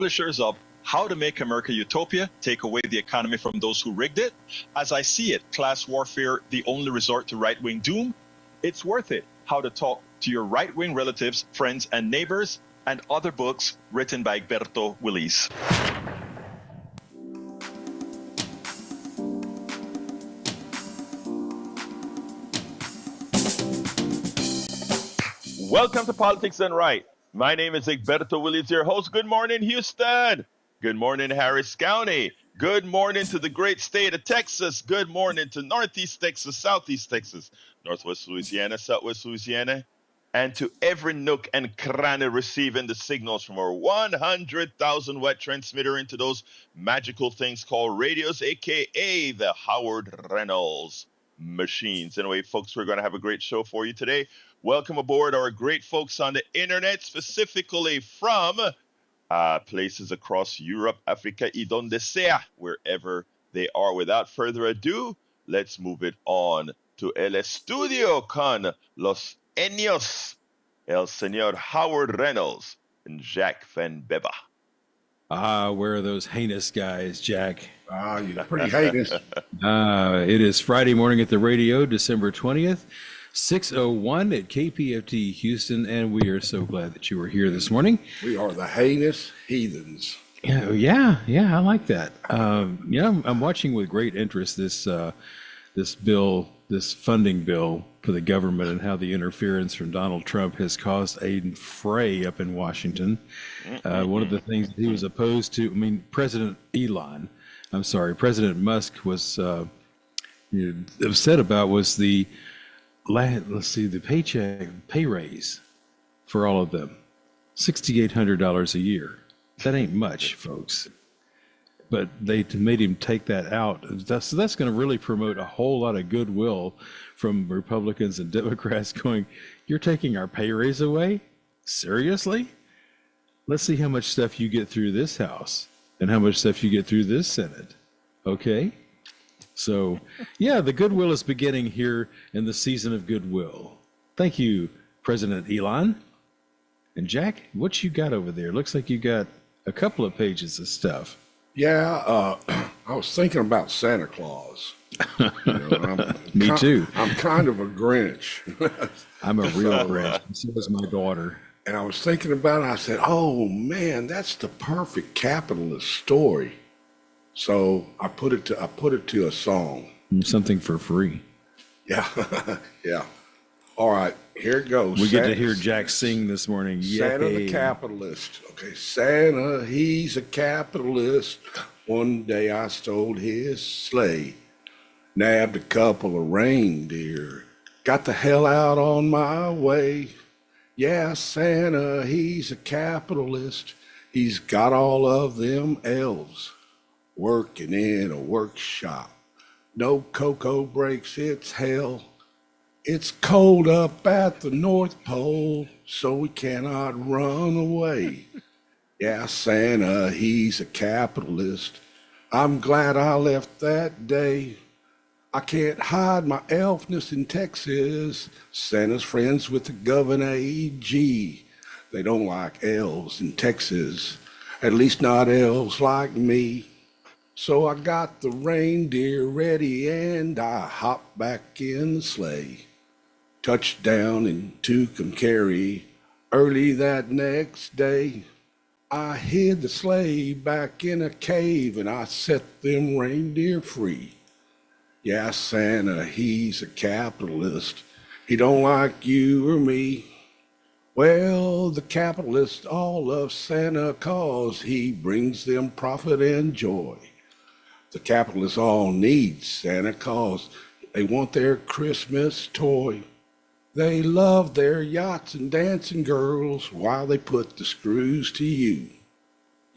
publishers of How to Make America Utopia, Take Away the Economy from Those Who Rigged It, As I See It, Class Warfare, The Only Resort to Right-Wing Doom, It's Worth It, How to Talk to Your Right-Wing Relatives, Friends, and Neighbors, and other books written by Egberto Willis. Welcome to Politics Done Right. My name is Egberto Willis, your host. Good morning, Houston. Good morning, Harris County. Good morning to the great state of Texas. Good morning to Northeast Texas, Southeast Texas, Northwest Louisiana, Southwest Louisiana, and to every nook and cranny receiving the signals from our 100,000 watt transmitter into those magical things called radios, aka the Howard Reynolds machines. Anyway, folks, we're going to have a great show for you today. Welcome aboard our great folks on the internet, specifically from places across Europe, Africa, y donde sea, wherever they are. Without further ado, let's move it on to el estudio con los Enios, el señor Howard Reynolds and Jack Van Beba. Where are those heinous guys, Jack? You're pretty heinous. It is Friday morning at the radio, December 20th, 6:01 at KPFT Houston, and we are so glad that you are here this morning. We are the heinous heathens. Yeah, I like that. I'm watching with great interest this funding bill for the government and how the interference from Donald Trump has caused a fray up in Washington. One of the things that he was opposed to, President Musk was upset about was the pay raise for all of them, $6,800 a year. That ain't much, folks. But they made him take that out. So that's going to really promote a whole lot of goodwill from Republicans and Democrats going, you're taking our pay raise away? Seriously? Let's see how much stuff you get through this House and how much stuff you get through this Senate. Okay? So, yeah, the goodwill is beginning here in the season of goodwill. Thank you, President Elon. And Jack, what you got over there? Looks like you got a couple of pages of stuff. Yeah, I was thinking about Santa Claus. Me too. I'm kind of a Grinch. I'm a real Grinch. So is my daughter. And I was thinking about it. I said, oh, man, that's the perfect capitalist story. So I put it to a song. Something for free. Yeah, yeah. All right, here it goes. We get to hear Jack sing this morning. Santa the capitalist. Okay, Santa, he's a capitalist. One day I stole his sleigh, nabbed a couple of reindeer, got the hell out on my way. Yeah, Santa, he's a capitalist. He's got all of them elves working in a workshop. No cocoa breaks, it's hell. It's cold up at the North Pole, so we cannot run away. Yeah, Santa, he's a capitalist. I'm glad I left that day. I can't hide my elfness in Texas. Santa's friends with the governor AG. They don't like elves in Texas, at least not elves like me. So I got the reindeer ready and I hopped back in the sleigh. Touched down in Tucumcari early that next day. I hid the sleigh back in a cave and I set them reindeer free. Yeah, Santa, he's a capitalist. He don't like you or me. Well, the capitalists all love Santa 'cause he brings them profit and joy. The capitalists all need Santa 'cause they want their Christmas toy. They love their yachts and dancing girls while they put the screws to you.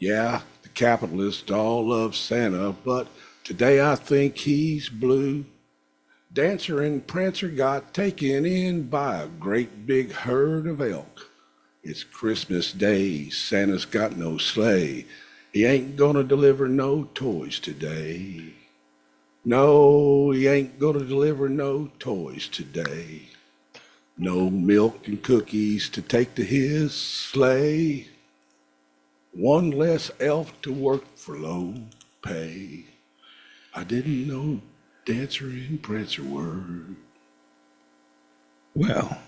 Yeah, the capitalists all love Santa, but today I think he's blue. Dancer and Prancer got taken in by a great big herd of elk. It's Christmas Day, Santa's got no sleigh. He ain't gonna deliver no toys today. No, he ain't gonna deliver no toys today. No milk and cookies to take to his sleigh. One less elf to work for low pay. I didn't know Dancer and Prancer were. Well,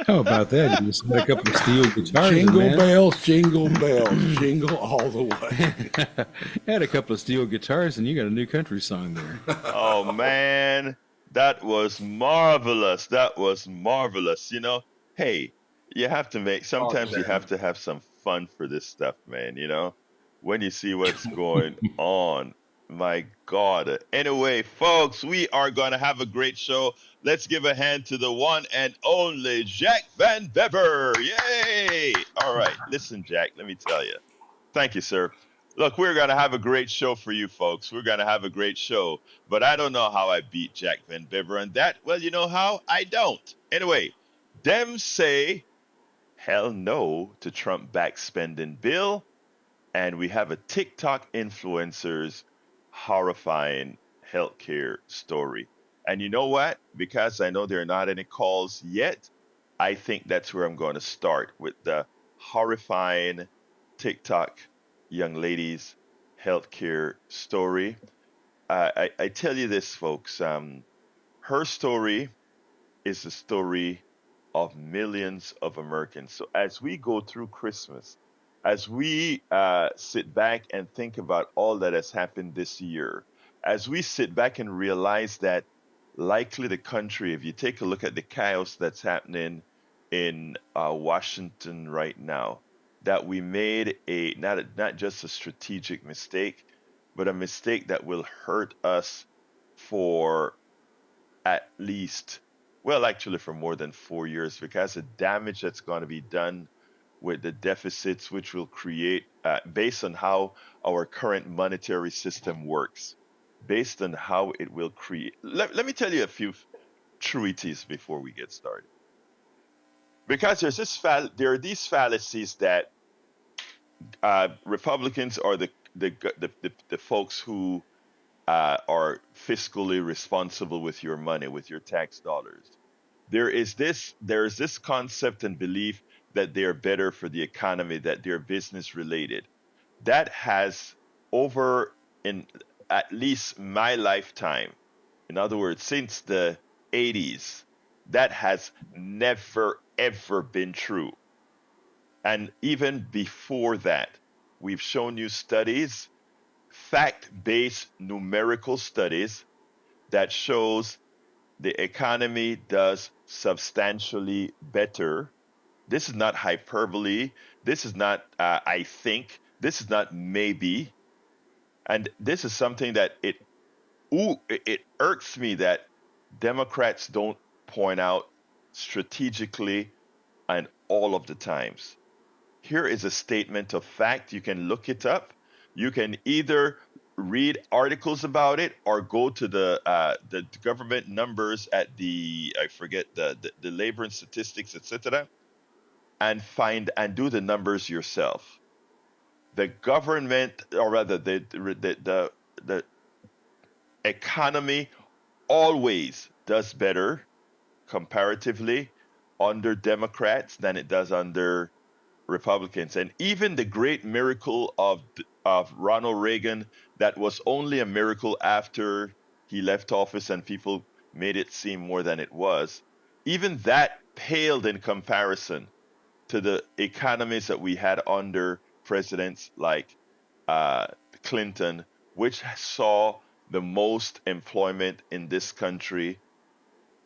how about that? You just got a couple of steel guitars in, man. Jingle bells, jingle all the way. Had a couple of steel guitars, and you got a new country song there. Oh man, that was marvelous. That was marvelous. Hey, you have to make, Oh, sometimes you have damn. to have some fun for this stuff, man. When you see what's going on. My God. Anyway, folks, we are going to have a great show. Let's give a hand to the one and only Jack Van Bever. Yay! All right, listen, Jack, let me tell you. Thank you, sir. Look, we're going to have a great show for you folks. We're going to have a great show. But I don't know how I beat Jack Van Bever on that. Well, you know how? I don't. Anyway, Dems say hell no to Trump back spending bill. And we have a TikTok influencer's horrifying healthcare story. And you know what? Because I know there are not any calls yet, I think that's where I'm going to start with the horrifying TikTok young lady's healthcare story. I tell you this, folks. Her story is the story of millions of Americans. So as we go through Christmas, as we sit back and think about all that has happened this year, as we sit back and realize that likely the country, if you take a look at the chaos that's happening in Washington right now, that we made not just a strategic mistake, but a mistake that will hurt us for at least, well, actually for more than 4 years, because the damage that's going to be done with the deficits which will create, based on how our current monetary system works, based on how it will create. Let me tell you a few truities before we get started. Because there are these fallacies that Republicans are the folks who are fiscally responsible with your money, with your tax dollars. There is this concept and belief that they are better for the economy, that they're business related. That has over in at least my lifetime, in other words, since the 80s, that has never ever been true. And even before that, we've shown you studies, fact-based numerical studies that shows the economy does substantially better. This is not hyperbole. This is not I think. This is not maybe. And this is something that it irks me that Democrats don't point out strategically and all of the times. Here is a statement of fact. You can look it up. You can either read articles about it or go to the government numbers at the, I forget, the labor and statistics, etc., and find and do the numbers yourself. The government, or rather the economy, always does better comparatively under Democrats than it does under Republicans. And even the great miracle of Ronald Reagan, that was only a miracle after he left office and people made it seem more than it was. Even that paled in comparison to the economies that we had under presidents like uh, Clinton, which saw the most employment in this country,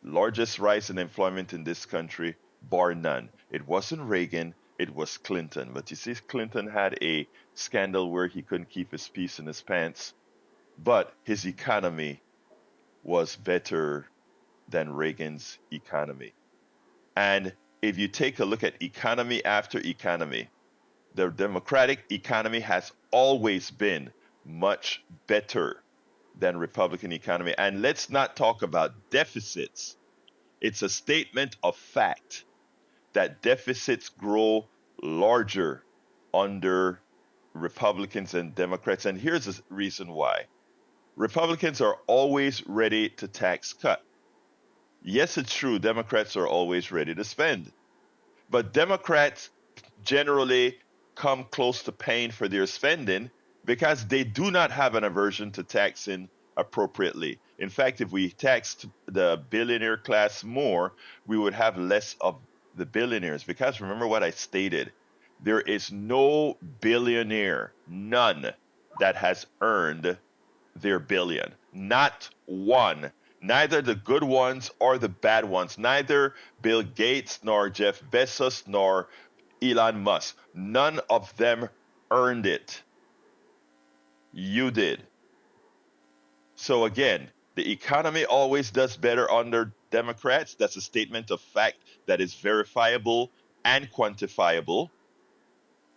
largest rise in employment in this country, bar none. It wasn't Reagan, it was Clinton. But you see, Clinton had a scandal where he couldn't keep his peace in his pants, but his economy was better than Reagan's economy. And if you take a look at economy after economy, the Democratic economy has always been much better than Republican economy. And let's not talk about deficits. It's a statement of fact that deficits grow larger under Republicans and Democrats. And here's the reason why. Republicans are always ready to tax cut. Yes, it's true, Democrats are always ready to spend. But Democrats generally come close to paying for their spending because they do not have an aversion to taxing appropriately. In fact, if we taxed the billionaire class more, we would have less of the billionaires. Because remember what I stated, there is no billionaire, none, that has earned their billion. Not one. Neither the good ones or the bad ones. Neither Bill Gates, nor Jeff Bezos, nor Elon Musk. None of them earned it. You did. So again, the economy always does better under Democrats. That's a statement of fact that is verifiable and quantifiable.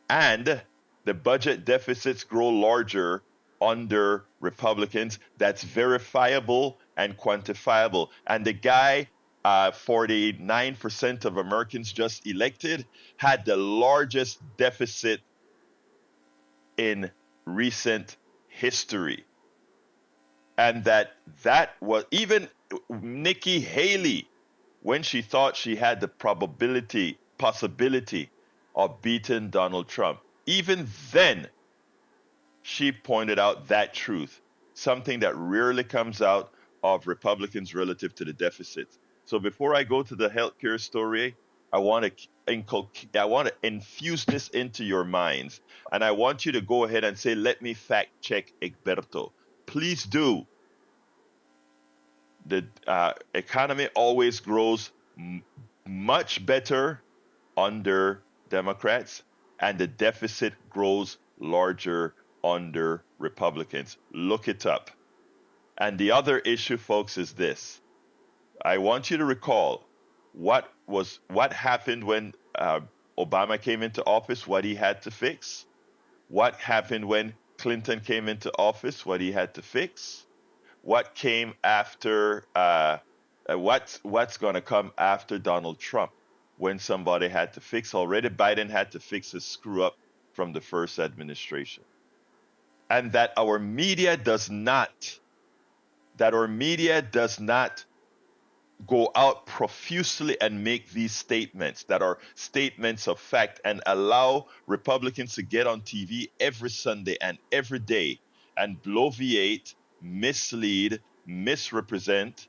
And the budget deficits grow larger under Republicans. That's verifiable and quantifiable. And the guy, 49% of Americans just elected, had the largest deficit in recent history. And that was even Nikki Haley, when she thought she had the possibility of beating Donald Trump, even then she pointed out that truth, something that rarely comes out of Republicans relative to the deficit. So before I go to the healthcare story, I want to infuse this into your minds, and I want you to go ahead and say, "Let me fact check Egberto." Please do. The economy always grows much better under Democrats, and the deficit grows larger under Republicans. Look it up. And the other issue, folks, is this. I want you to recall what happened when Obama came into office, what he had to fix. What happened when Clinton came into office, what he had to fix. What came after, what's going to come after Donald Trump when somebody had to fix. Already Biden had to fix his screw up from the first administration. And that our media does not go out profusely and make these statements that are statements of fact and allow Republicans to get on TV every Sunday and every day and bloviate, mislead, misrepresent,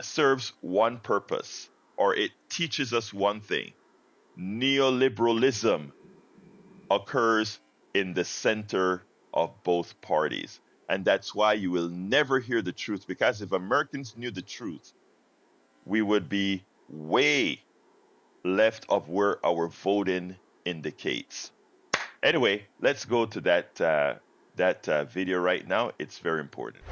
serves one purpose, or it teaches us one thing. Neoliberalism occurs in the center of both parties. And that's why you will never hear the truth, because if Americans knew the truth, we would be way left of where our voting indicates. Anyway, let's go to that video right now. It's very important.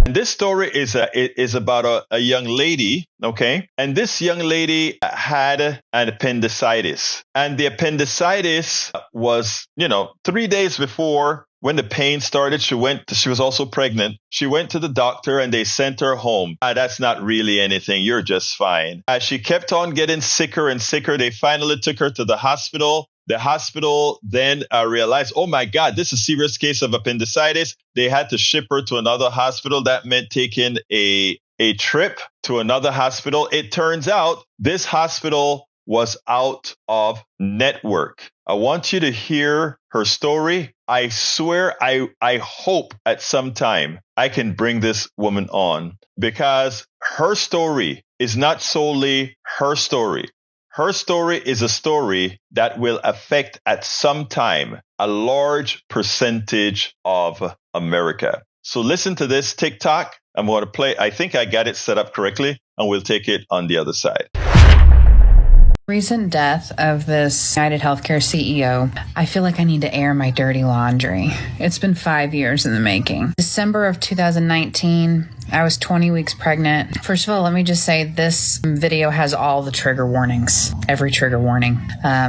And this story is about a young lady, okay? And this young lady had an appendicitis. And the appendicitis was, 3 days before when the pain started, she was also pregnant. She went to the doctor and they sent her home. That's not really anything. You're just fine. As she kept on getting sicker and sicker, they finally took her to the hospital. The hospital then realized, oh my God, this is a serious case of appendicitis. They had to ship her to another hospital. That meant taking a trip to another hospital. It turns out this hospital was out of network. I want you to hear her story. I swear, I hope at some time I can bring this woman on, because her story is not solely her story. Her story is a story that will affect at some time a large percentage of America. So listen to this TikTok. I'm going to play. I think I got it set up correctly, and we'll take it on the other side. Recent death of this United Healthcare CEO, I feel like I need to air my dirty laundry. It's been 5 years in the making. December of 2019, I was 20 weeks pregnant. First of all, let me just say this video has all the trigger warnings, every trigger warning.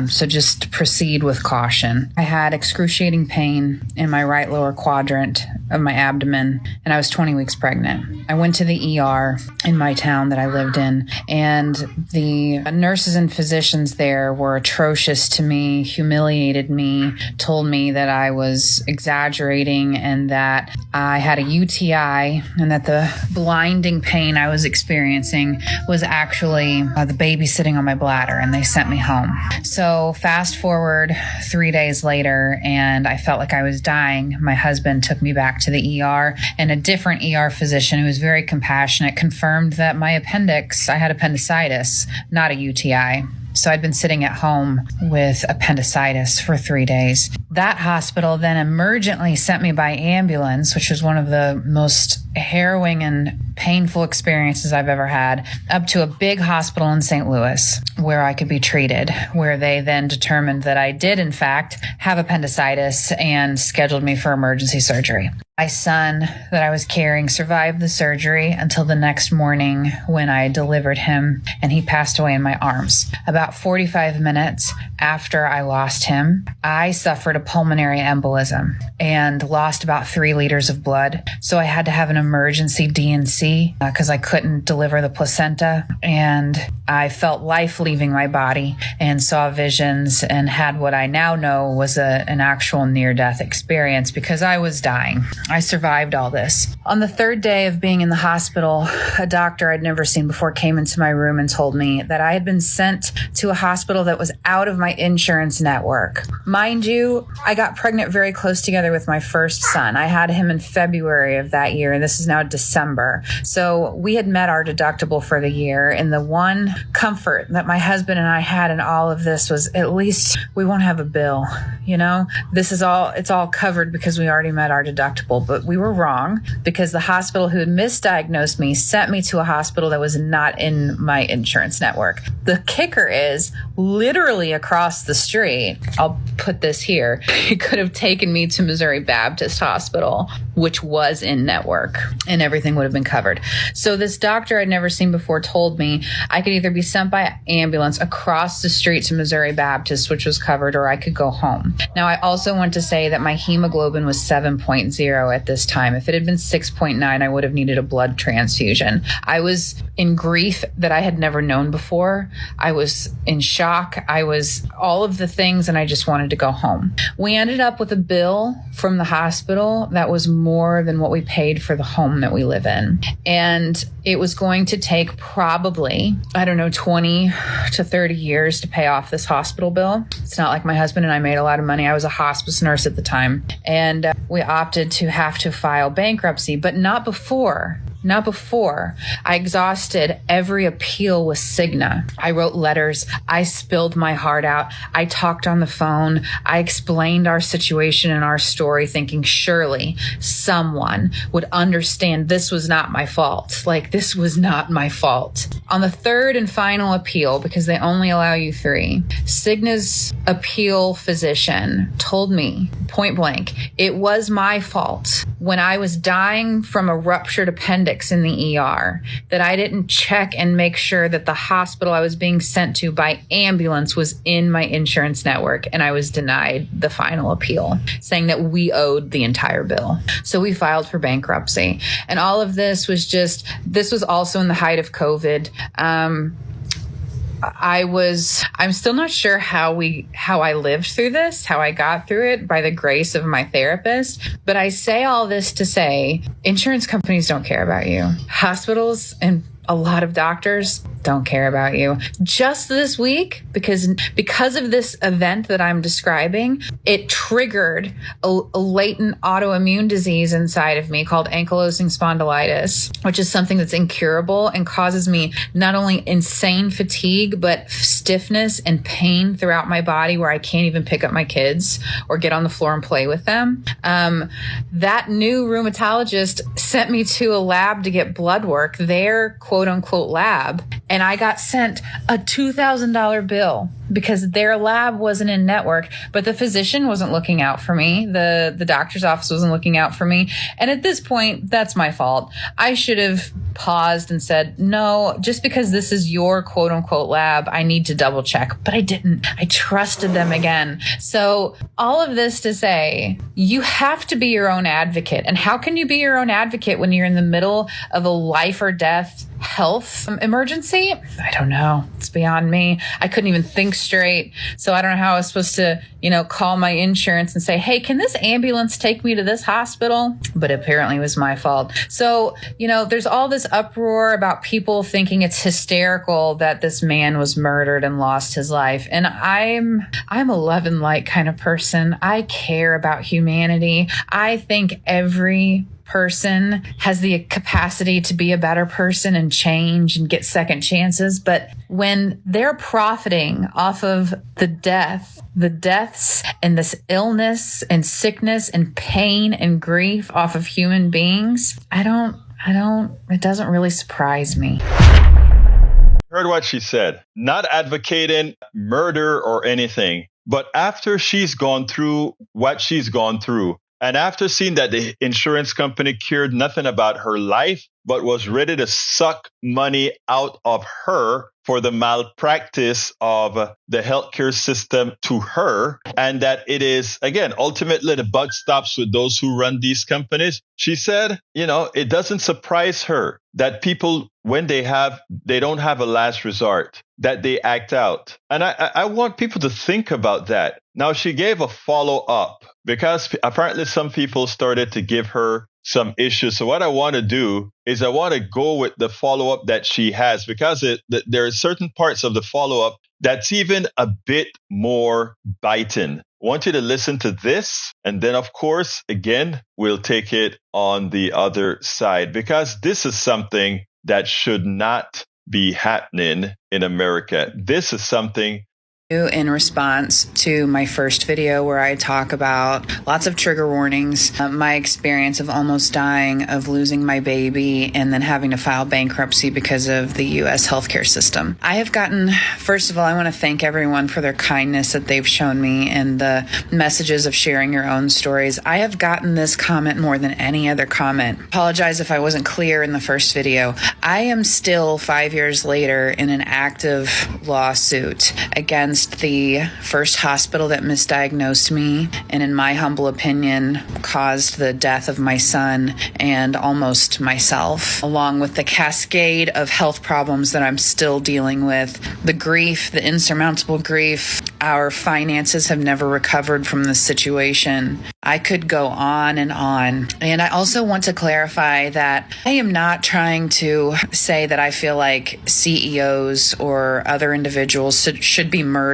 So just proceed with caution. I had excruciating pain in my right lower quadrant of my abdomen, and I was 20 weeks pregnant. I went to the ER in my town that I lived in, and the nurses and physicians there were atrocious to me, humiliated me, told me that I was exaggerating and that I had a UTI and that the the blinding pain I was experiencing was actually the baby sitting on my bladder, and they sent me home. So fast forward 3 days later, and I felt like I was dying. My husband took me back to the ER, and a different ER physician who was very compassionate confirmed that I had appendicitis, not a UTI. So I'd been sitting at home with appendicitis for 3 days. That hospital then emergently sent me by ambulance, which was one of the most harrowing and painful experiences I've ever had, up to a big hospital in St. Louis where I could be treated, where they then determined that I did, in fact, have appendicitis and scheduled me for emergency surgery. My son that I was carrying survived the surgery until the next morning when I delivered him, and he passed away in my arms. About 45 minutes after I lost him, I suffered a pulmonary embolism and lost about 3 liters of blood. So I had to have an emergency D&C because I couldn't deliver the placenta, and I felt life leaving my body and saw visions and had what I now know was an actual near-death experience because I was dying. I survived all this. On the 3rd day of being in the hospital, a doctor I'd never seen before came into my room and told me that I had been sent to a hospital that was out of my insurance network. Mind you, I got pregnant very close together with my first son. I had him in February of that year, and this is now December. So we had met our deductible for the year, and the one comfort that my husband and I had in all of this was at least we won't have a bill. It's all covered because we already met our deductible. But we were wrong because the hospital who had misdiagnosed me sent me to a hospital that was not in my insurance network. The kicker is literally across the street. I'll put this here. It could have taken me to Missouri Baptist Hospital, which was in network, and everything would have been covered. So this doctor I'd never seen before told me I could either be sent by ambulance across the street to Missouri Baptist, which was covered, or I could go home. Now, I also want to say that my hemoglobin was 7.0 at this time. If it had been 6.9, I would have needed a blood transfusion. I was in grief that I had never known before. I was in shock. I was all of the things, and I just wanted to go home. We ended up with a bill from the hospital that was more than what we paid for the home that we live in. And it was going to take probably, 20 to 30 years to pay off this hospital bill. It's not like my husband and I made a lot of money. I was a hospice nurse at the time. And we opted to have to file bankruptcy, but not before. I exhausted every appeal with Cigna. I wrote letters. I spilled my heart out. I talked on the phone. I explained our situation and our story, thinking surely someone would understand this was not my fault. This was not my fault. On the 3rd and final appeal, because they only allow you 3, Cigna's appeal physician told me point blank, it was my fault when I was dying from a ruptured appendix in the ER, that I didn't check and make sure that the hospital I was being sent to by ambulance was in my insurance network, and I was denied the final appeal, saying that we owed the entire bill. So we filed for bankruptcy. And all of this was also in the height of COVID. I'm still not sure how I lived through this, how I got through it by the grace of my therapist. But I say all this to say insurance companies don't care about you. Hospitals and a lot of doctors don't care about you. Just this week, because of this event that I'm describing, it triggered a latent autoimmune disease inside of me called ankylosing spondylitis, which is something that's incurable and causes me not only insane fatigue, but stiffness and pain throughout my body where I can't even pick up my kids or get on the floor and play with them. That new rheumatologist sent me to a lab to get blood work, their quote unquote lab. And I got sent a $2,000 bill because their lab wasn't in network, but the physician wasn't looking out for me. The doctor's office wasn't looking out for me. And at this point, that's my fault. I should have paused and said, no, just because this is your quote unquote lab, I need to double check. But I didn't. I trusted them again. So all of this to say, you have to be your own advocate. And how can you be your own advocate when you're in the middle of a life or death health emergency? I don't know. It's beyond me. I couldn't even think straight. So I don't know how I was supposed to, call my insurance and say, hey, can this ambulance take me to this hospital? But apparently it was my fault. So, there's all this uproar about people thinking it's hysterical that this man was murdered and lost his life. And I'm a love and light kind of person. I care about humanity. I think every person has the capacity to be a better person and change and get second chances. But when they're profiting off of the deaths and this illness and sickness and pain and grief off of human beings, it doesn't really surprise me. Heard what she said. Not advocating murder or anything, but after she's gone through what she's gone through, and after seeing that the insurance company cared nothing about her life, but was ready to suck money out of her for the malpractice of the healthcare system to her, and that it is, again, ultimately the buck stops with those who run these companies. She said, it doesn't surprise her that people, when they don't have a last resort, that they act out. And I want people to think about that. Now, she gave a follow-up because apparently some people started to give her some issues. So what I want to do is I want to go with the follow-up that she has, because there are certain parts of the follow-up that's even a bit more biting. I want you to listen to this. And then, of course, again, we'll take it on the other side, because this is something that should not be happening in America. This is something in response to my first video where I talk about lots of trigger warnings, my experience of almost dying, of losing my baby, and then having to file bankruptcy because of the U.S. healthcare system. I have gotten, first of all, I want to thank everyone for their kindness that they've shown me and the messages of sharing your own stories. I have gotten this comment more than any other comment. Apologize if I wasn't clear in the first video. I am still 5 years later in an active lawsuit against the first hospital that misdiagnosed me and, in my humble opinion, caused the death of my son and almost myself, along with the cascade of health problems that I'm still dealing with, the grief, the insurmountable grief. Our finances have never recovered from this situation. I could go on and on. And I also want to clarify that I am not trying to say that I feel like CEOs or other individuals should be murdered.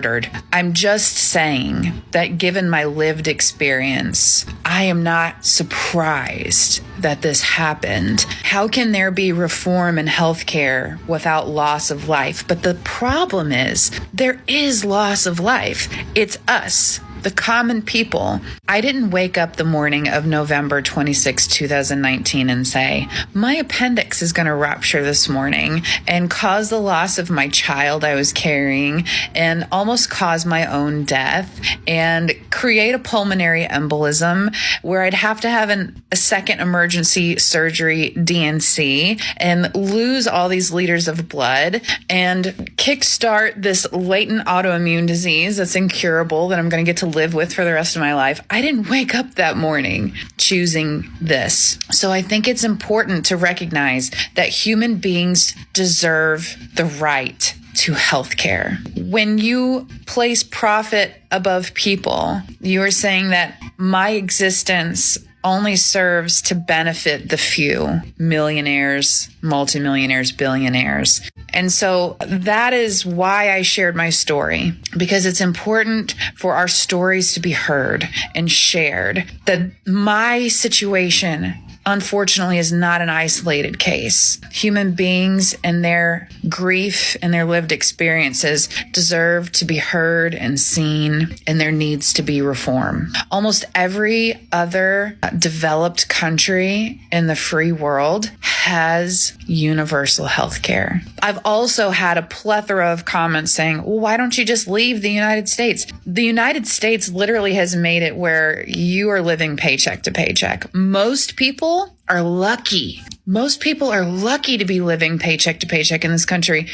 I'm just saying that given my lived experience, I am not surprised that this happened. How can there be reform in healthcare without loss of life? But the problem is there is loss of life. It's us, the common people. I didn't wake up the morning of November 26, 2019 and say, my appendix is going to rupture this morning and cause the loss of my child I was carrying and almost cause my own death and create a pulmonary embolism where I'd have to have a second emergency surgery, DNC, and lose all these liters of blood and kickstart this latent autoimmune disease that's incurable that I'm going to get to live with for the rest of my life. I didn't wake up that morning choosing this. So I think it's important to recognize that human beings deserve the right to healthcare. When you place profit above people, you are saying that my existence only serves to benefit the few, millionaires, multimillionaires, billionaires. And so that is why I shared my story, because it's important for our stories to be heard and shared. That my situation, unfortunately, is not an isolated case. Human beings and their grief and their lived experiences deserve to be heard and seen, and there needs to be reform. Almost every other developed country in the free world has universal health care. I've also had a plethora of comments saying, well, why don't you just leave the United States? The United States literally has made it where you are living paycheck to paycheck. Most people are lucky. Most people are lucky to be living paycheck to paycheck in this country.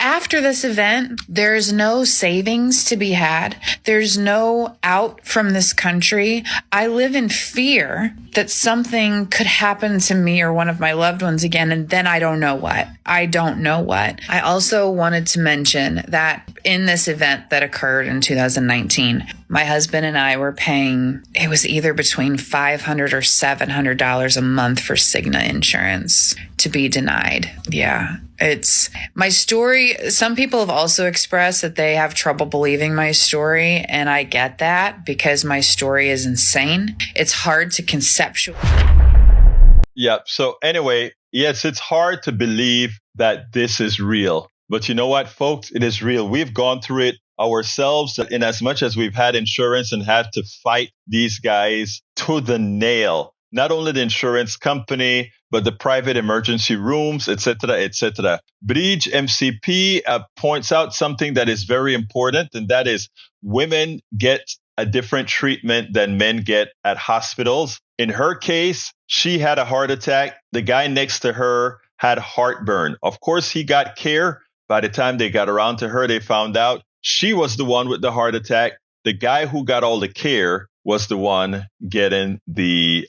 After this event, there's no savings to be had. There's no out from this country. I live in fear that something could happen to me or one of my loved ones again, and then I don't know what. I don't know what. I also wanted to mention that in this event that occurred in 2019, my husband and I were paying, it was either between $500 or $700 a month for Cigna insurance to be denied. Yeah. It's my story. Some people have also expressed that they have trouble believing my story, and I get that because my story is insane. It's hard to conceptualize. Yeah. So anyway, yes, it's hard to believe that this is real. But you know what, folks? It is real. We've gone through it ourselves in as much as we've had insurance and had to fight these guys to the nail. Not only the insurance company, but the private emergency rooms, etc., etc. Bridge MCP points out something that is very important, and that is women get a different treatment than men get at hospitals. In her case, she had a heart attack. The guy next to her had heartburn. Of course, he got care. By the time they got around to her, they found out she was the one with the heart attack. The guy who got all the care was the one getting the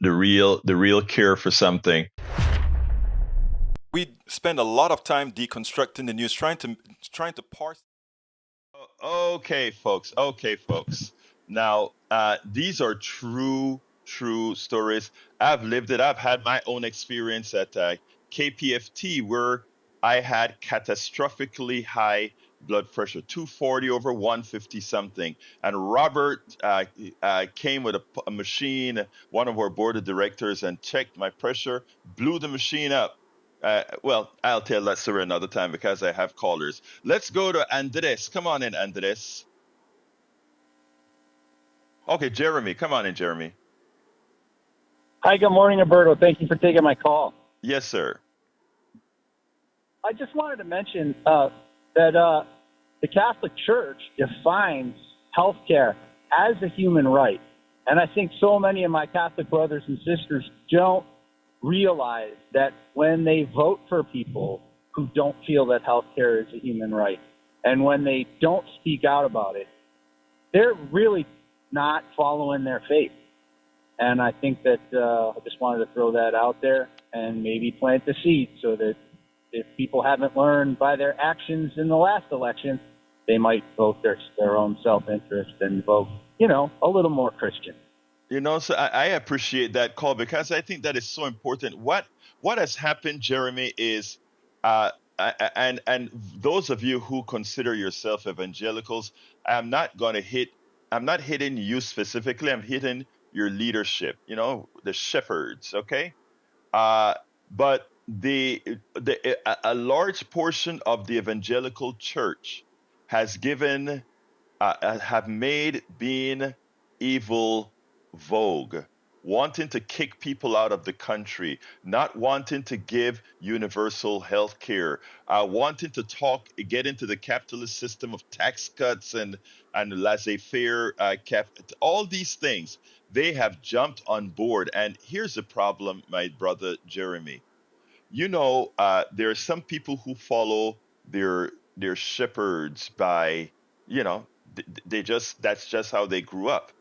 real cure for something. We spend a lot of time deconstructing the news, trying to parse. Okay, folks. Now, these are true stories. I've lived it. I've had my own experience at KPFT where I had catastrophically high blood pressure, 240 over 150 something. And Robert came with a machine, one of our board of directors, and checked my pressure, blew the machine up. Well, I'll tell that story another time because I have callers. Let's go to Andres. Come on in, Andres. Okay, Jeremy. Come on in, Jeremy. Hi, good morning, Alberto. Thank you for taking my call. Yes, sir. I just wanted to mention that the Catholic Church defines healthcare as a human right. And I think so many of my Catholic brothers and sisters don't realize that when they vote for people who don't feel that healthcare is a human right, and when they don't speak out about it, they're really not following their faith. And I think that I just wanted to throw that out there and maybe plant the seed so that if people haven't learned by their actions in the last election, they might vote their own self-interest and vote, a little more Christian. So I appreciate that call because I think that is so important. What has happened, Jeremy, is and those of you who consider yourself evangelicals, I'm not hitting you specifically. I'm hitting your leadership, the shepherds, okay? But a large portion of the evangelical church has have made being evil vogue, wanting to kick people out of the country, not wanting to give universal health care, wanting to get into the capitalist system of tax cuts and laissez-faire all these things. They have jumped on board. And here's the problem, my brother Jeremy. There are some people who follow their shepherds by, that's just how they grew up.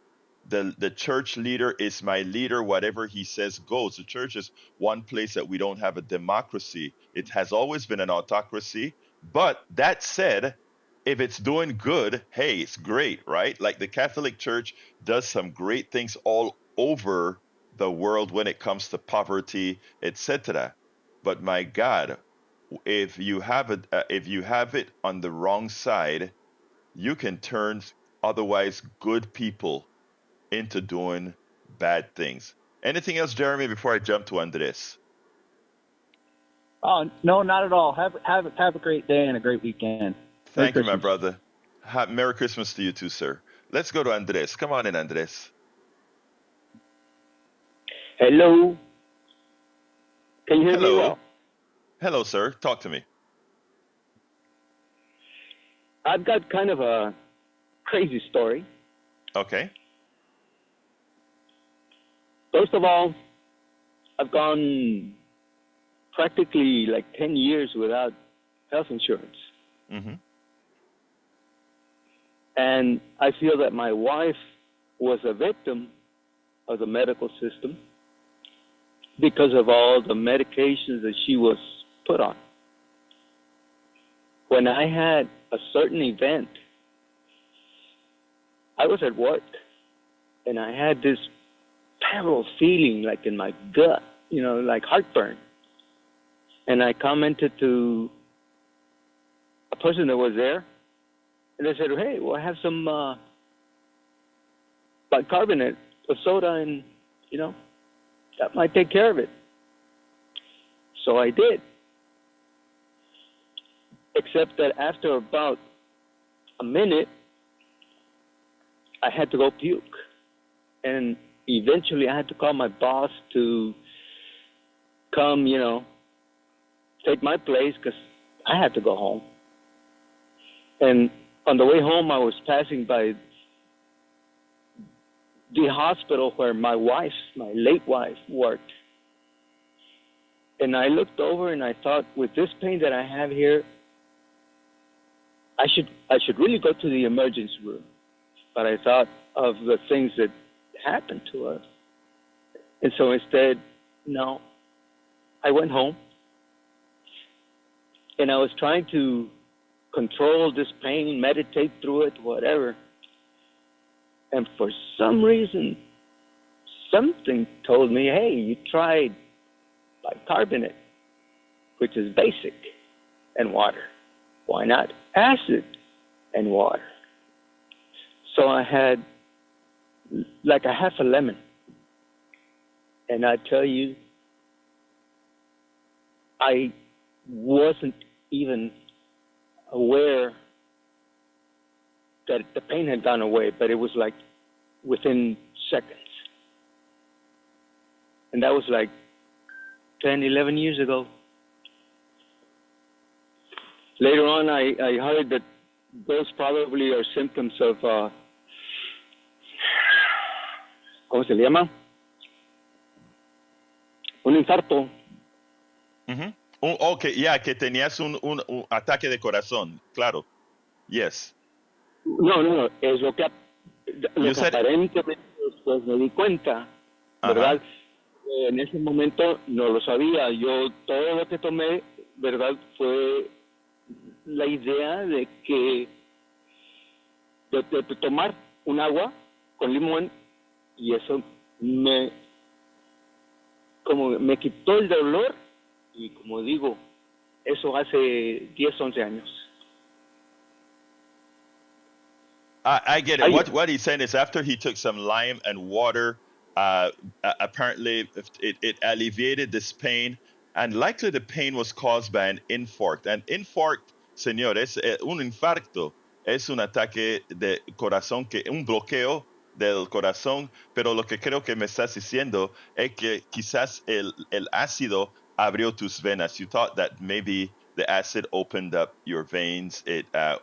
The church leader is my leader. Whatever he says goes. The church is one place that we don't have a democracy. It has always been an autocracy. But that said, if it's doing good, hey, it's great, right? Like the Catholic Church does some great things all over the world when it comes to poverty, etc. But my God, if you have it on the wrong side, you can turn otherwise good people into doing bad things. Anything else, Jeremy, before I jump to Andres? Oh, no, not at all. Have a great day and a great weekend. Thank you, my brother. Merry Christmas to you too, sir. Let's go to Andres. Come on in, Andres. Hello. Can you hear me well? Hello, sir. Talk to me. I've got kind of a crazy story. Okay. First of all, I've gone practically like 10 years without health insurance. Mm-hmm. And I feel that my wife was a victim of the medical system because of all the medications that she was put on. When I had a certain event, I was at work and I had this terrible feeling like in my gut, like heartburn. And I commented to a person that was there, and they said, hey, well, I have some bicarbonate of soda, and, that might take care of it. So I did. Except that after about a minute, I had to go puke. And eventually I had to call my boss to come, take my place because I had to go home. And on the way home, I was passing by the hospital where my late wife, worked. And I looked over and I thought, with this pain that I have here, I should really go to the emergency room. But I thought of the things that happened to us. And so instead, no, I went home. And I was trying to control this pain, meditate through it, whatever. And for some reason, something told me, hey, you tried bicarbonate, which is basic, and water. Why not acid and water? So I had like a half a lemon. And I tell you, I wasn't even aware that the pain had gone away, but it was like within seconds. And that was like 10, 11 years ago. Later on, I heard that those probably are symptoms of, ¿cómo se le llama? Un infarto. Mm-hmm. Okay, yeah, que tenías un ataque de corazón, claro. Yes. No, es lo que You said, aparentemente después me di cuenta, ¿verdad? En ese momento no lo sabía. Yo todo lo que tomé, ¿verdad? Fue la idea de que de tomar un agua con limón, y eso me quitó el dolor, y como digo, eso hace 10, 11 años. I get it. What he's saying is after he took some lime and water, apparently it alleviated this pain, and likely the pain was caused by an infarct. An infarct, señores, un infarto es un ataque de corazón, un bloqueo del corazón, pero lo que creo que me estás diciendo es que quizás el ácido abrió tus venas. You thought that maybe the acid opened up your veins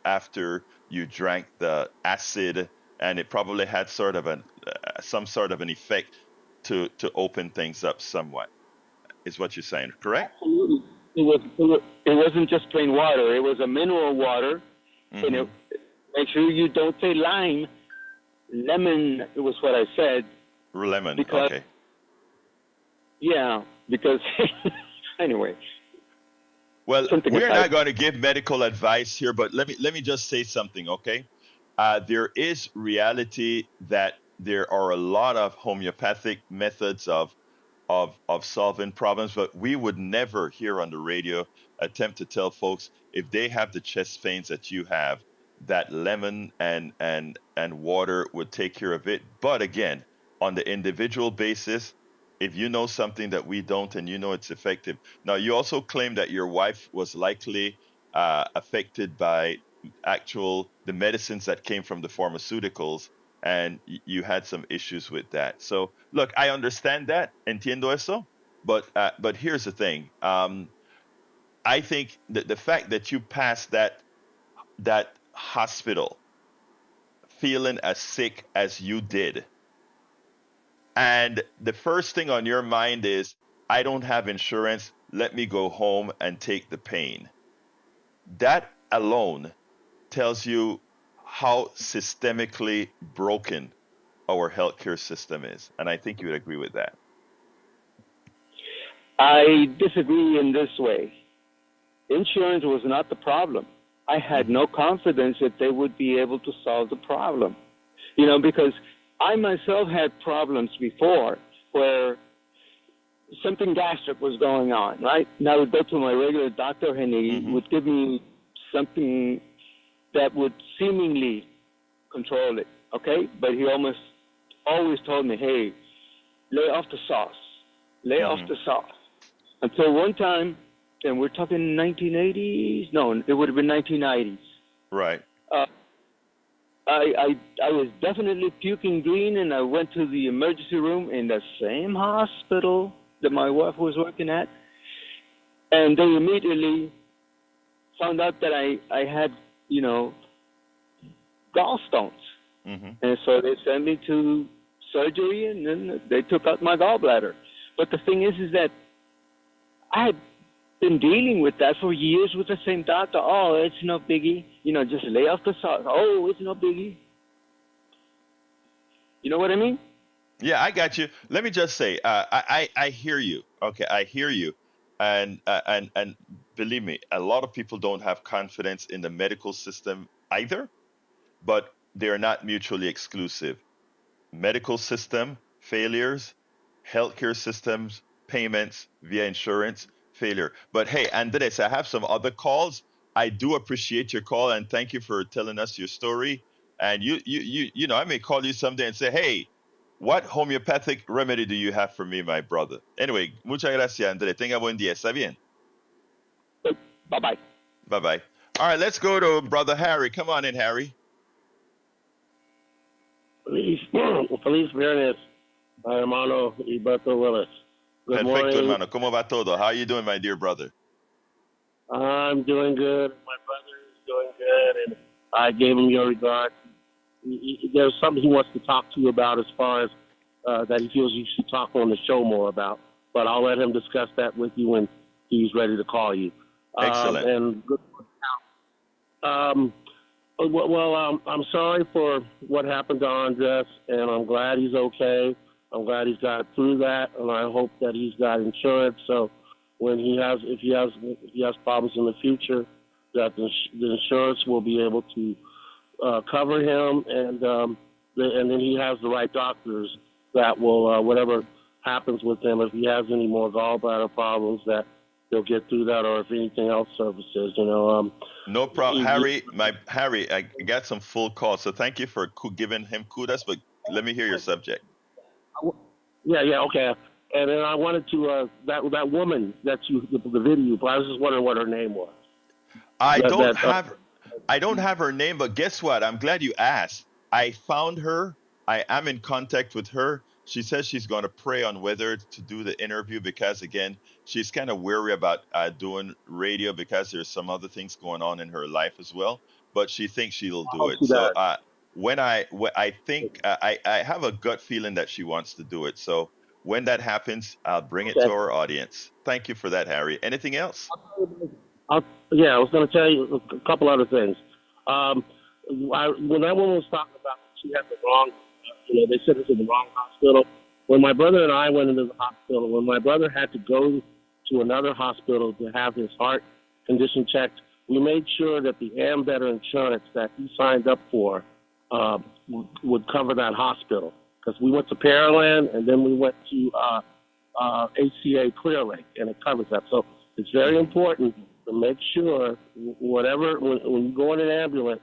after you drank the acid, and it probably had sort of some sort of an effect to open things up somewhat, is what you're saying, correct? Absolutely. It wasn't just plain water. It was a mineral water. Mm-hmm. And make sure you don't say lime. Lemon was what I said. Lemon, because, okay. Yeah, because anyway. Well, we're not going to give medical advice here, but let me just say something, okay? There is reality that there are a lot of homeopathic methods of solving problems, but we would never here on the radio attempt to tell folks if they have the chest pains that you have, that lemon and water would take care of it. But again, on the individual basis, if you know something that we don't and you know it's effective. Now, you also claim that your wife was likely affected by the medicines that came from the pharmaceuticals, and you had some issues with that. So, look, I understand that, entiendo eso, but here's the thing. I think that the fact that you passed that hospital feeling as sick as you did, and the first thing on your mind is, I don't have insurance, let me go home and take the pain. That alone tells you how systemically broken our healthcare system is. And I think you would agree with that. I disagree in this way. Insurance was not the problem. I had no confidence that they would be able to solve the problem. Because I myself had problems before where something gastric was going on, right? And I would go to my regular doctor and he would give me something that would seemingly control it, okay? But he almost always told me, hey, lay off the sauce. Lay off the sauce. Until one time, and we're talking 1980s? No, it would have been 1990s. Right. I was definitely puking green, and I went to the emergency room in the same hospital that my wife was working at, and they immediately found out that I had, gallstones. And so they sent me to surgery, and then they took out my gallbladder. But the thing is that I had been dealing with that for years with the same doctor. Oh, it's no biggie. Just lay off the sauce. Oh, it's no biggie. You know what I mean? Yeah, I got you. Let me just say, I hear you. Okay, I hear you, and believe me, a lot of people don't have confidence in the medical system either, but they're not mutually exclusive. Medical system failures, healthcare systems payments via insurance failure. But hey, Andres, I have some other calls. I do appreciate your call and thank you for telling us your story. And I may call you someday and say, hey, what homeopathic remedy do you have for me, my brother? Anyway, muchas gracias, Andrés. Tenga buen día. ¿Está bien? Bye-bye. Bye-bye. All right, let's go to Brother Harry. Come on in, Harry. Feliz viernes, hermano Alberto Willis. Good Perfecto, morning. hermano. ¿Cómo va todo? How are you doing, my dear brother? I'm doing good. My brother is doing good, and I gave him your regards. There's something he wants to talk to you about as far as that he feels you should talk on the show more about. But I'll let him discuss that with you when he's ready to call you. Excellent. And good. I'm sorry for what happened to Andres, and I'm glad he's okay. I'm glad he's got through that, and I hope that he's got insurance. So when if he has problems in the future, that the insurance will be able to cover him, and then he has the right doctors that will whatever happens with him. If he has any more gallbladder problems, that they'll get through that, or if anything else surfaces, No problem, Harry. Harry, I got some full calls, so thank you for giving him kudos. But let me hear your subject. Yeah, okay. And then I wanted to that woman that the video. But I was just wondering what her name was. I don't have her name, but guess what? I'm glad you asked. I found her. I am in contact with her. She says she's going to pray on whether to do the interview because, again, she's kind of weary about doing radio because there's some other things going on in her life as well. But she thinks she'll do it. So I think I have a gut feeling that she wants to do it. So when that happens, I'll bring it to our audience. Thank you for that, Harry. Anything else? I was going to tell you a couple other things. When that woman was talking about she had the wrong, they sent us to the wrong hospital. When my brother and I went into the hospital, when my brother had to go to another hospital to have his heart condition checked, we made sure that the Ambetter insurance that he signed up for would cover that hospital. Because we went to Pearland and then we went to HCA Clear Lake, and it covers that. So it's very important to make sure when you go in an ambulance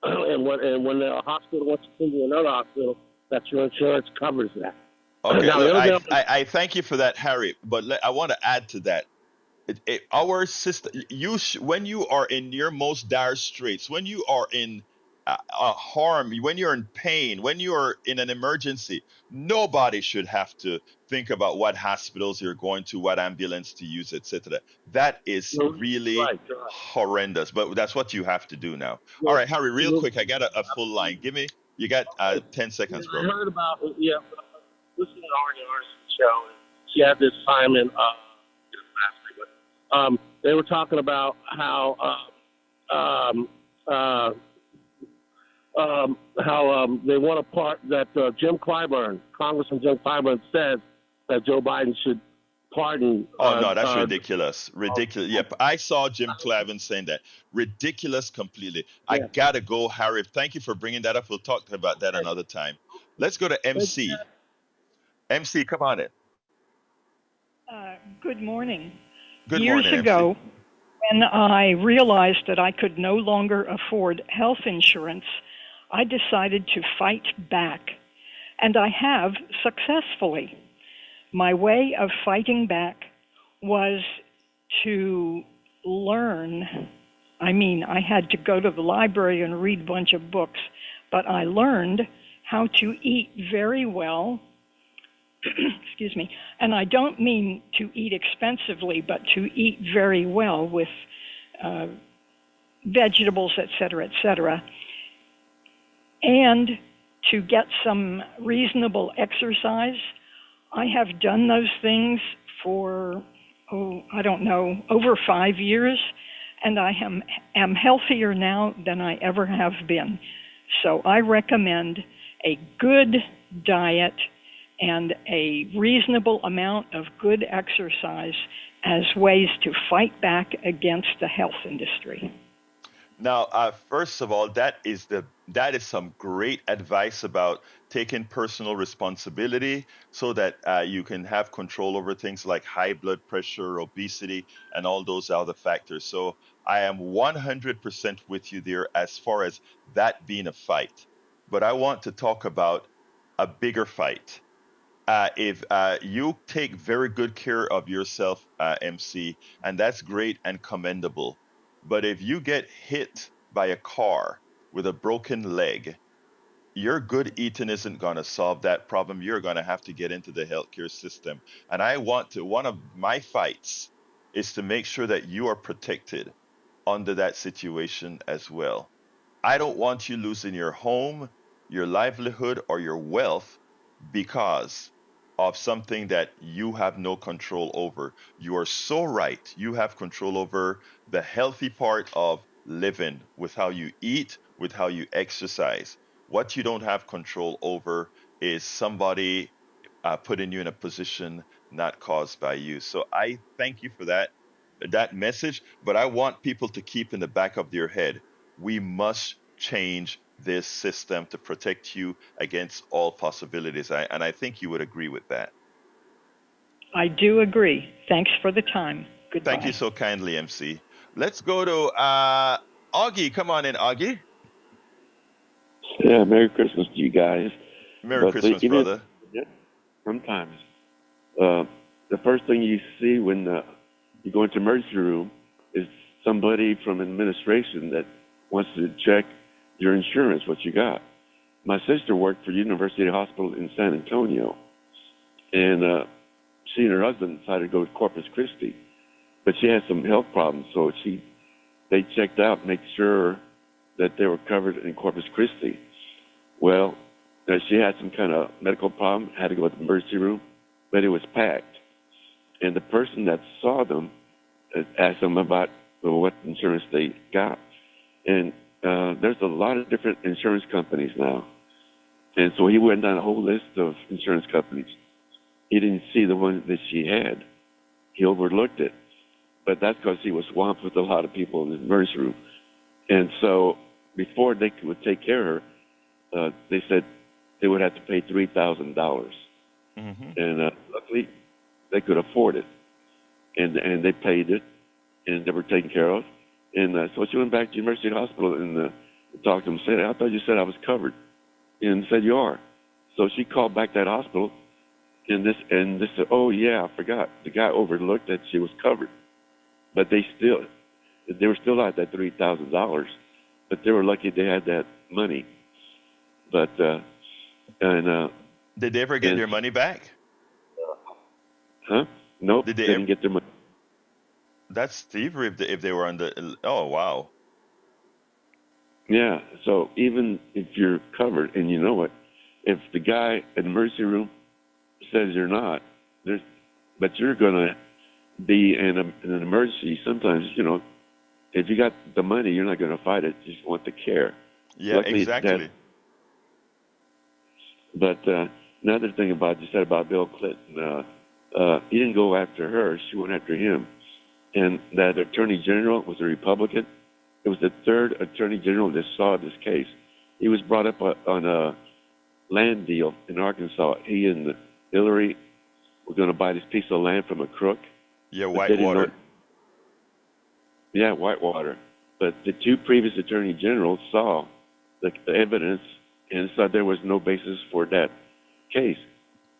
and when the hospital wants to send you to another hospital, that your insurance covers that. Okay, Now, look, I thank you for that, Harry. But I want to add to that. Our system, when you are in your most dire straits, when you are in harm, when you're in pain, when you are in an emergency, nobody should have to think about what hospitals you're going to, what ambulance to use, etc. That is really horrendous, but that's what you have to do now. All right, Harry, real quick, I got a full line. You got 10 seconds, bro. I heard about listening to Arnie Arnison's show. She had this time in last week. They were talking about how um, uh, how they want to part that Congressman Jim Clyburn says that Joe Biden should pardon. Oh no, that's ridiculous. Ridiculous. Yep, I saw Jim Clavin saying that. Ridiculous completely. I Yeah. gotta go, Harry. Thank you for bringing that up. We'll talk about that another time. Let's go to MC. MC, come on in. Good morning. Good Years morning, ago, when I realized that I could no longer afford health insurance, I decided to fight back, and I have successfully. My way of fighting back was to learn. I had to go to the library and read a bunch of books, but I learned how to eat very well. Excuse me. And I don't mean to eat expensively, but to eat very well with vegetables, et cetera, and to get some reasonable exercise. I have done those things for, over 5 years, and I am healthier now than I ever have been. So I recommend a good diet and a reasonable amount of good exercise as ways to fight back against the health industry. Now, first of all, that is some great advice about taking personal responsibility so that you can have control over things like high blood pressure, obesity, and all those other factors. So I am 100% with you there as far as that being a fight. But I want to talk about a bigger fight. If you take very good care of yourself, MC, and that's great and commendable. But if you get hit by a car with a broken leg, your good eating isn't going to solve that problem. You're going to have to get into the healthcare system. And one of my fights is to make sure that you are protected under that situation as well. I don't want you losing your home, your livelihood, or your wealth because of something that you have no control over. You are so right. You have control over the healthy part of living with how you eat, with how you exercise. What you don't have control over is somebody putting you in a position not caused by you. So I thank you for that message, but I want people to keep in the back of their head, we must change this system to protect you against all possibilities. And I think you would agree with that. I do agree. Thanks for the time. Goodbye. Thank you so kindly, MC. Let's go to Augie. Come on in, Augie. Yeah, Merry Christmas to you guys. Merry Christmas, brother. Sometimes the first thing you see when you go into the emergency room is somebody from administration that wants to check your insurance, what you got. My sister worked for University Hospital in San Antonio, and she and her husband decided to go to Corpus Christi, but she had some health problems, so they checked out, make sure that they were covered in Corpus Christi. Well, she had some kind of medical problem, had to go to the emergency room, but it was packed. And the person that saw them asked them about what insurance they got. And there's a lot of different insurance companies now. And so he went down a whole list of insurance companies. He didn't see the one that she had. He overlooked it. But that's because he was swamped with a lot of people in the emergency room. And so before they would take care of her, they said they would have to pay $3,000. Mm-hmm. And luckily, they could afford it. And they paid it, and they were taken care of. And so she went back to University Hospital and talked to them and said, I thought you said I was covered. And said, you are. So she called back that hospital, and this said, oh, yeah, I forgot. The guy overlooked that she was covered. But they were still at that $3,000, but they were lucky they had that money. But, did they ever get their money back? Huh? Nope, they didn't get their money. That's thievery if they were on the, oh, wow. Yeah, so even if you're covered and you know it, if the guy in the emergency room says you're not, but you're going to be in an emergency, sometimes, if you got the money, you're not going to fight it. You just want the care. Yeah, Luckily, exactly. But another thing you said about Bill Clinton, he didn't go after her. She went after him. And that attorney general was a Republican. It was the third attorney general that saw this case. He was brought up on a land deal in Arkansas. He and Hillary were going to buy this piece of land from a crook. Yeah, Whitewater. Yeah, Whitewater. But the two previous attorney generals saw the evidence and said there was no basis for that case.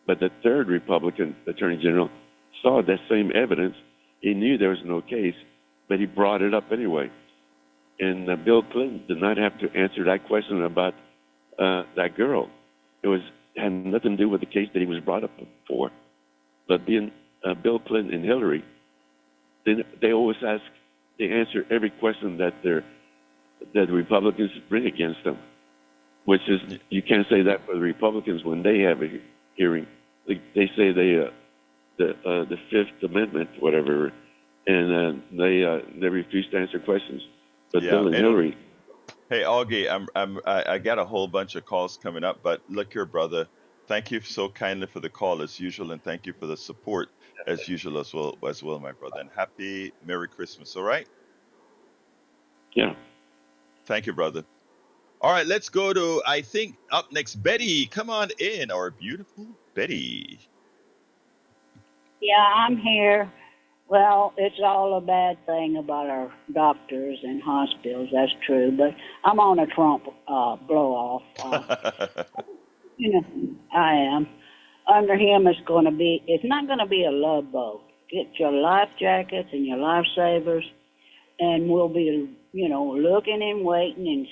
But the third Republican attorney general saw that same evidence. He knew there was no case, but he brought it up anyway. And Bill Clinton did not have to answer that question about that girl. It had nothing to do with the case that he was brought up for. But being Bill Clinton and Hillary, they always they answer every question that the Republicans bring against them, which is, you can't say that for the Republicans when they have a hearing. They say the Fifth Amendment, whatever, and they refuse to answer questions. But Bill and Hillary. Hey, Augie, I got a whole bunch of calls coming up, but look here, brother. Thank you so kindly for the call as usual, and thank you for the support as usual as well, my brother. And happy Merry Christmas, all right? Yeah. Thank you, brother. All right, let's go to, I think, up next, Betty. Come on in, our beautiful Betty. Yeah, I'm here. Well, it's all a bad thing about our doctors and hospitals. That's true, but I'm on a Trump blow-off. I am. Under him, it's not going to be a love boat. Get your life jackets and your lifesavers, and we'll be, looking and waiting and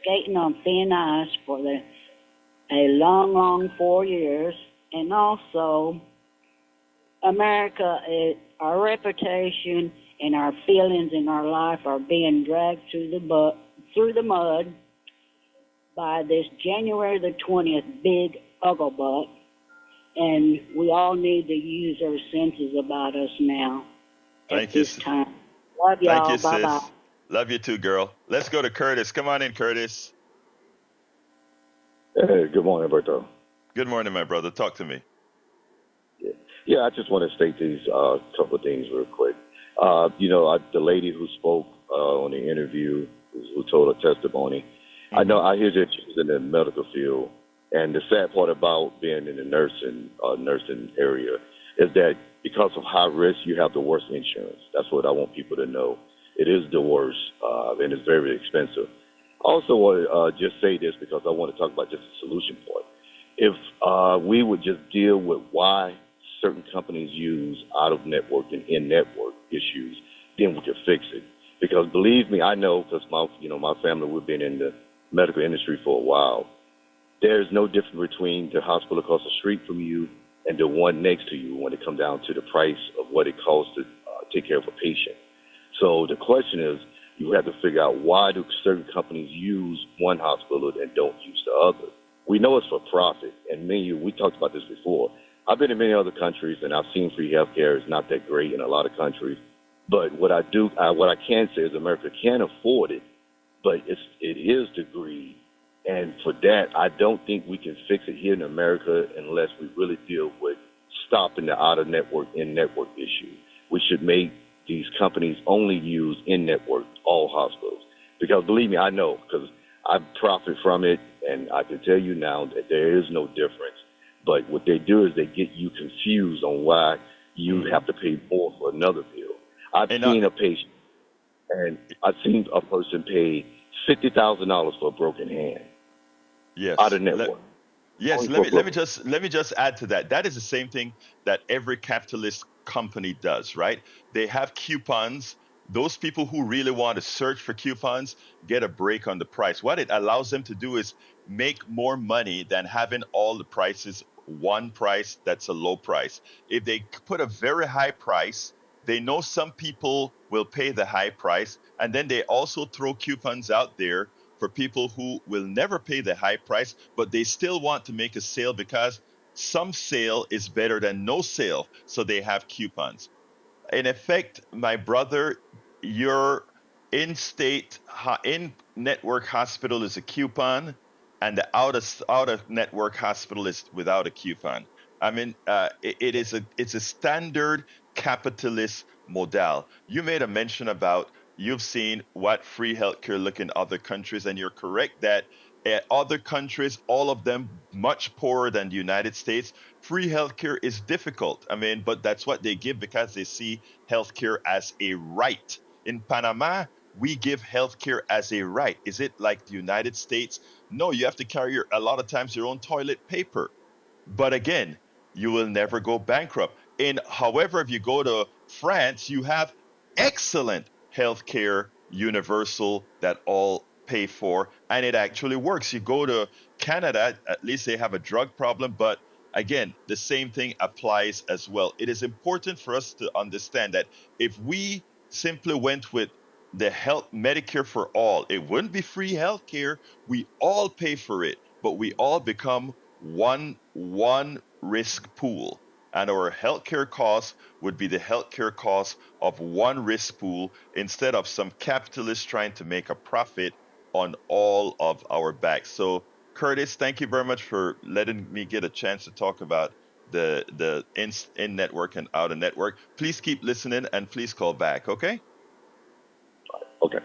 skating on thin ice for a long, long 4 years. And also, America, our reputation and our feelings in our life are being dragged through the mud by this January the 20th big ugglebutt, and we all need to use our senses about us now. Thank you. Time. Love y'all. Thank you, Bye-bye. sis. Love you too, girl. Let's go to Curtis. Come on in, Curtis. Hey, good morning, Berto. Good morning, my brother. Talk to me. Yeah, I just want to state these couple of things real quick. The lady who spoke on the interview, who told her testimony, I hear that she's in the medical field, and the sad part about being in the nursing area is that because of high risk, you have the worst insurance. That's what I want people to know. It is the worst, and it's very expensive. I also want to just say this because I want to talk about just the solution part. If we would just deal with why certain companies use out-of-network and in-network issues, then we could fix it. Because believe me, I know, because my family, we've been in the medical industry for a while. There's no difference between the hospital across the street from you and the one next to you when it comes down to the price of what it costs to take care of a patient. So the question is, you have to figure out, why do certain companies use one hospital and don't use the other? We know it's for profit, and we talked about this before. I've been in many other countries, and I've seen free health care is not that great in a lot of countries. But what I can say is America can afford it, but it is the greed. And for that, I don't think we can fix it here in America unless we really deal with stopping the out-of-network, in-network issue. We should make these companies only use in-network, all hospitals. Because believe me, I know, because I profit from it, and I can tell you now that there is no difference. But what they do is they get you confused on why you have to pay more for another bill. I've seen a patient, and I've seen a person pay $50,000 for a broken hand. Yes. Out of network. Let me just add to that. That is the same thing that every capitalist company does, right? They have coupons. Those people who really want to search for coupons get a break on the price. What it allows them to do is make more money than having all the prices one price that's a low price. If they put a very high price, they know some people will pay the high price, and then they also throw coupons out there for people who will never pay the high price, but they still want to make a sale because some sale is better than no sale, so they have coupons. In effect, my brother, your in-state, in-network hospital is a coupon, and the out of network hospital is without a coupon. I mean, it's a standard capitalist model. You made a mention about you've seen what free healthcare look in other countries, and you're correct that other countries, all of them much poorer than the United States, free healthcare is difficult. I mean, but that's what they give because they see healthcare as a right. In Panama, we give healthcare as a right. Is it like the United States? No, you have to carry a lot of times your own toilet paper. But again, you will never go bankrupt. And however, if you go to France, you have excellent healthcare, universal, that all pay for, and it actually works. You go to Canada, at least they have a drug problem, but again, the same thing applies as well. It is important for us to understand that if we simply went with the health Medicare for all, it wouldn't be free healthcare. We all pay for it, but we all become one risk pool, and our healthcare costs would be the healthcare costs of one risk pool instead of some capitalists trying to make a profit on all of our backs. So, Curtis, thank you very much for letting me get a chance to talk about the in network and out of network. Please keep listening and please call back. Okay. Okay.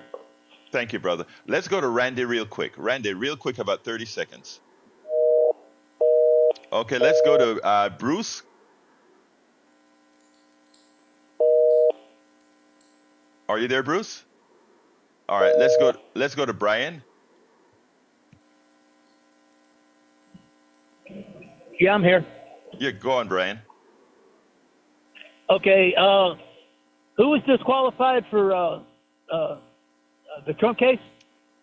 Thank you, brother. Let's go to Randy real quick. Randy, real quick, about 30 seconds. Okay, let's go to Bruce. Are you there, Bruce? All right, let's go to Brian. Yeah, I'm here. Yeah, go on, Brian. Okay, who was disqualified for the Trump case?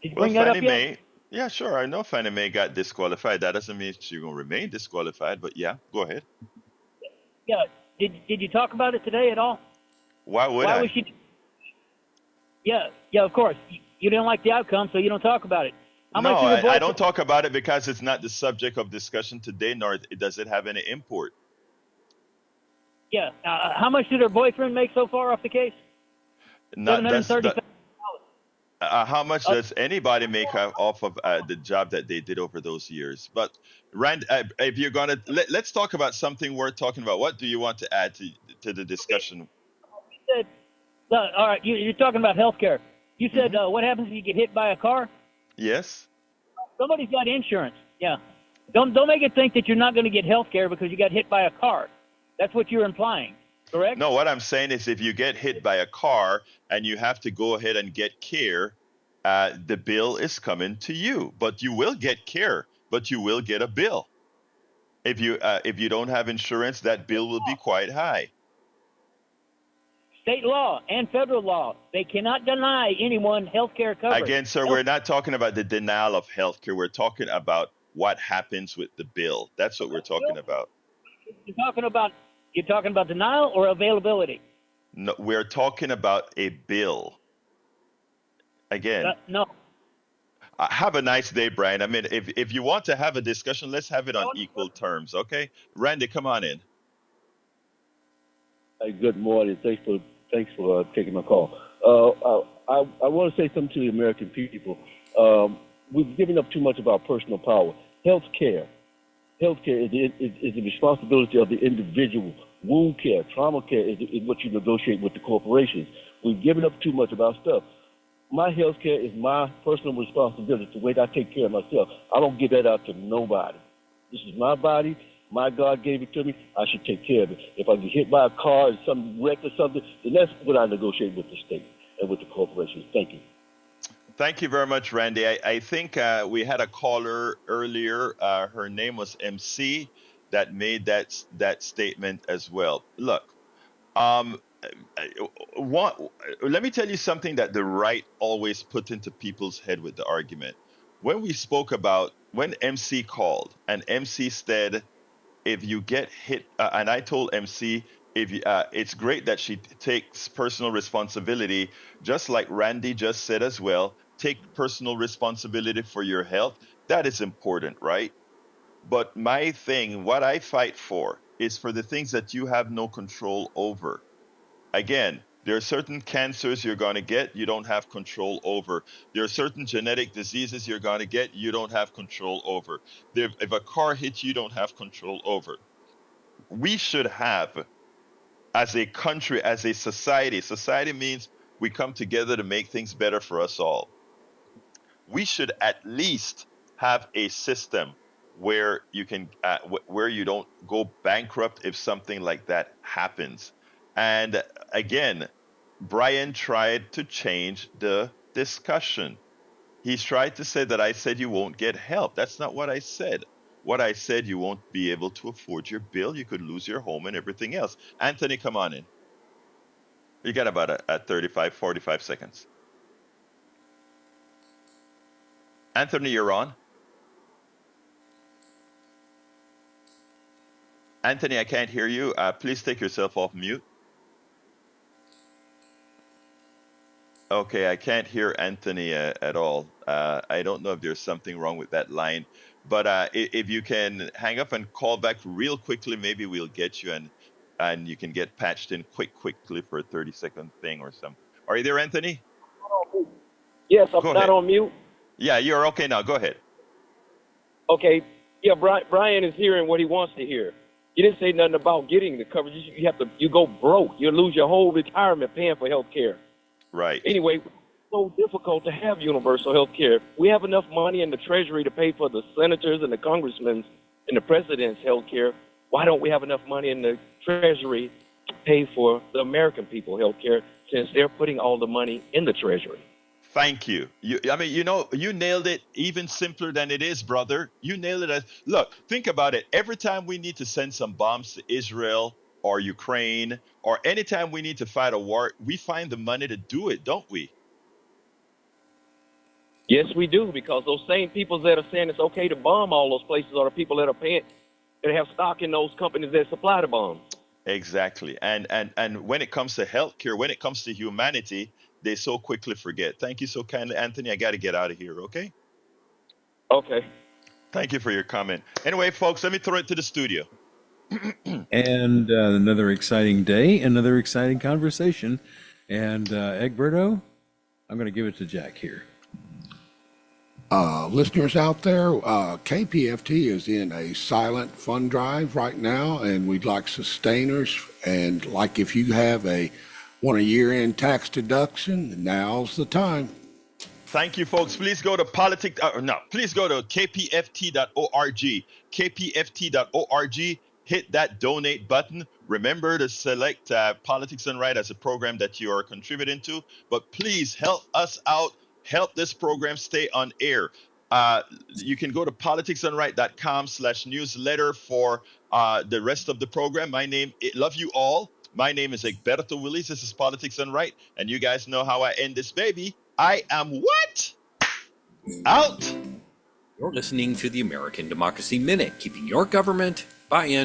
Did you bring that up Fannie yet? Mae. Yeah, sure. I know Fannie Mae got disqualified. That doesn't mean she's going to remain disqualified, but yeah, go ahead. Yeah. Did you talk about it today at all? Why would Why I? was she? Yeah, of course. You didn't like the outcome, so you don't talk about it. How No, much did her I boyfriend- don't talk about it because it's not the subject of discussion today, nor does it have any import. Yeah. How much did her boyfriend make so far off the case? Not that's $730,000. how much does anybody make off of the job that they did over those years? But Rand, if you're gonna let's talk about something worth talking about. What do you want to add to the discussion? You said, all right, you're talking about healthcare. You said, what happens if you get hit by a car? Yes. Somebody's got insurance. Yeah. Don't make it think that you're not going to get health care because you got hit by a car. That's what you're implying, correct? No, what I'm saying is if you get hit by a car and you have to go ahead and get care, the bill is coming to you. But you will get care, but you will get a bill. If you don't have insurance, that bill will be quite high. State law and federal law, they cannot deny anyone health care coverage. Again, sir, we're not talking about the denial of health care. We're talking about what happens with the bill. That's what we're talking about. You're talking about denial or availability? No, we're talking about a bill. Again. No. Have a nice day, Brian. I mean, if you want to have a discussion, let's have it on equal terms, okay? Randy, come on in. Hey, good morning. Thanks for taking my call. I want to say something to the American people. We've given up too much of our personal power. Health care is the responsibility of the individual. Wound care, trauma care is what you negotiate with the corporations. We've given up too much of our stuff. My health care is my personal responsibility, the way that I take care of myself. I don't give that out to nobody. This is my body. My God gave it to me. I should take care of it. If I get hit by a car or some wreck or something, then that's what I negotiate with the state and with the corporations. Thank you. Thank you very much, Randy. I think we had a caller earlier. Her name was MC that made that statement as well. Look, let me tell you something that the right always put into people's head with the argument. When MC called and MC said, if you get hit, and I told MC, it's great that she takes personal responsibility, just like Randy just said as well. Take personal responsibility for your health. That is important, right? But my thing, what I fight for, is for the things that you have no control over. Again, There are certain cancers you're going to get, you don't have control over. There are certain genetic diseases you're going to get, you don't have control over. If a car hits you, you don't have control over. We should have, as a country, as a society means we come together to make things better for us all. We should at least have a system where you can where you don't go bankrupt if something like that happens. And again, Brian tried to change the discussion. He's tried to say that I said you won't get help. That's not what I said. What I said, you won't be able to afford your bill. You could lose your home and everything else. Anthony, come on in. You got about a 35, 45 seconds. Anthony, you're on. Anthony, I can't hear you. Please take yourself off mute. Okay, I can't hear Anthony at all. I don't know if there's something wrong with that line, but if you can hang up and call back real quickly, maybe we'll get you and you can get patched in quickly for a 30-second thing or something. Are you there, Anthony? Yes, I'm not on mute. Yeah, you're okay now. Go ahead. Okay. Yeah, Brian is hearing what he wants to hear. You didn't say nothing about getting the coverage. You go broke. You lose your whole retirement paying for health care. Right. Anyway, it's so difficult to have universal health care. We have enough money in the Treasury to pay for the senators and the congressmen and the president's health care. Why don't we have enough money in the Treasury to pay for the American people health care, since they're putting all the money in the Treasury? Thank you. You nailed it even simpler than it is, brother. You nailed it. Look, think about it. Every time we need to send some bombs to Israel or Ukraine, or anytime we need to fight a war, we find the money to do it, don't we? Yes, we do, because those same people that are saying it's okay to bomb all those places are the people that are paying, that have stock in those companies that supply the bombs. Exactly. And when it comes to healthcare, when it comes to humanity, they so quickly forget. Thank you so kindly, Anthony. I got to get out of here, okay? Okay. Thank you for your comment. Anyway, folks, let me throw it to the studio. And another exciting day, another exciting conversation. And Egberto, I'm going to give it to Jack here. Listeners out there, KPFT is in a silent fund drive right now, and we'd like sustainers. And like if you have want a year-end tax deduction, now's the time. Thank you, folks. Please go to please go to kpft.org. kpft.org. Hit that donate button. Remember to select Politics and Right as a program that you are contributing to. But please help us out. Help this program stay on air. You can go to politicsandright.com/newsletter for the rest of the program. Love you all. My name is Egberto Willis. This is Politics and Right. And you guys know how I end this baby. I am what? Out. You're listening to the American Democracy Minute, keeping your government, buy-in,